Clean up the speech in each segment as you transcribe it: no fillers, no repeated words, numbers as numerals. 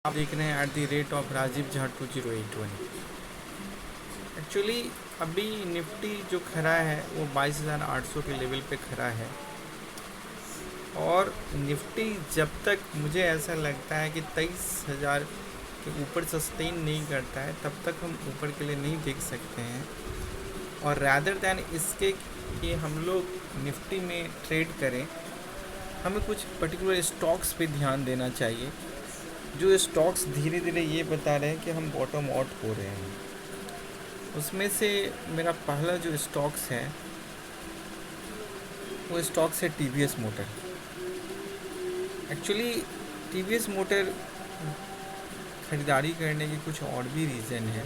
आप देख रहे हैं @ राजीव झा 2081। एक्चुअली अभी निफ्टी जो खड़ा है वो 22,800 के लेवल पे खड़ा है, और निफ्टी जब तक मुझे ऐसा लगता है कि 23,000 के ऊपर सस्टेन नहीं करता है तब तक हम ऊपर के लिए नहीं देख सकते हैं। और रैदर दैन इसके कि हम लोग निफ्टी में ट्रेड करें, हमें कुछ पर्टिकुलर स्टॉक्स पे ध्यान देना चाहिए, जो स्टॉक्स धीरे धीरे ये बता रहे हैं कि हम बॉटम आउट हो रहे हैं। उसमें से मेरा पहला जो स्टॉक्स है वो स्टॉक्स है TVS motor. Actually TVS motor ख़रीदारी करने के कुछ और भी रीज़न है।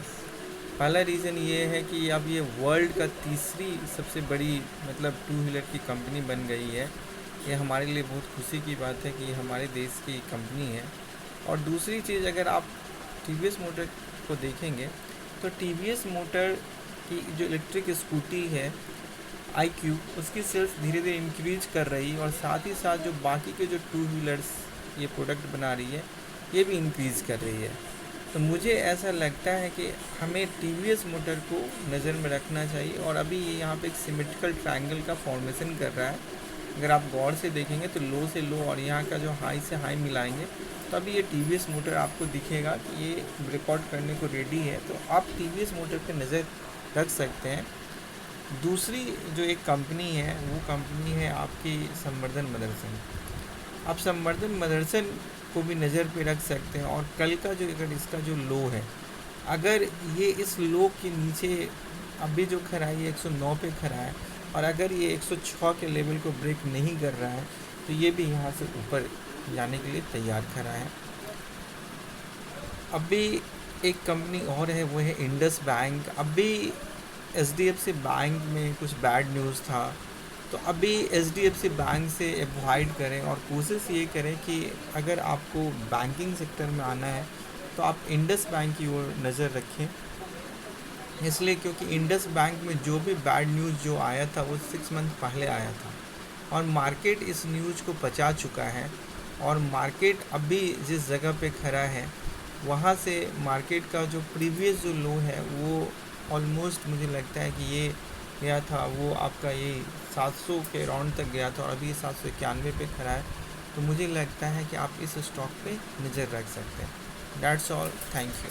पहला रीज़न ये है कि अब ये वर्ल्ड का तीसरी सबसे बड़ी टू व्हीलर की कंपनी बन गई है। ये हमारे लिए बहुत खुशी की बात है कि हमारे देश की कंपनी है। और दूसरी चीज़, अगर आप TVS मोटर को देखेंगे तो TVS मोटर की जो इलेक्ट्रिक स्कूटी है iQ, उसकी सेल्स धीरे धीरे इंक्रीज कर रही है, और साथ ही साथ जो बाकी के जो टू व्हीलर्स ये प्रोडक्ट बना रही है ये भी इंक्रीज़ कर रही है। तो मुझे ऐसा लगता है कि हमें TVS मोटर को नज़र में रखना चाहिए। और अभी ये यहाँ पे एक सिमेट्रिकल ट्रायंगल का फॉर्मेशन कर रहा है। अगर आप गौर से देखेंगे तो लो से लो और यहाँ का जो हाई से हाई मिलाएंगे तो अभी ये TVS मोटर आपको दिखेगा कि ये रिकॉर्ड करने को रेडी है। तो आप TVS मोटर पे नज़र रख सकते हैं। दूसरी जो एक कंपनी है वो कंपनी है आपकी संवर्धन मदरसन। आप संवर्धन मदरसन को भी नज़र पे रख सकते हैं। और कल का जो अगर इसका जो लो है, अगर ये इस लो के नीचे अभी जो खड़ा है ये 109 पे खड़ा है, और अगर ये 106 के लेवल को ब्रेक नहीं कर रहा है तो ये भी यहाँ से ऊपर जाने के लिए तैयार खड़ा है। अभी एक कंपनी और है, वो है इंडस बैंक। अभी HDFC बैंक में कुछ बैड न्यूज़ था, तो अभी HDFC बैंक से अवॉइड करें और कोशिश ये करें कि अगर आपको बैंकिंग सेक्टर में आना है तो आप इंडस बैंक की ओर नज़र रखें। इसलिए क्योंकि इंडस बैंक में जो भी बैड न्यूज़ जो आया था वो 6 मंथ पहले आया था, और मार्केट इस न्यूज़ को पचा चुका है। और मार्केट अभी जिस जगह पे खड़ा है वहाँ से मार्केट का जो प्रीवियस जो लो है वो ऑलमोस्ट मुझे लगता है कि ये गया था, वो आपका ये 700 के राउंड तक गया था, और अभी 791 पे खड़ा है। तो मुझे लगता है कि आप इस स्टॉक पे नज़र रख सकते हैं। That's all, thank you.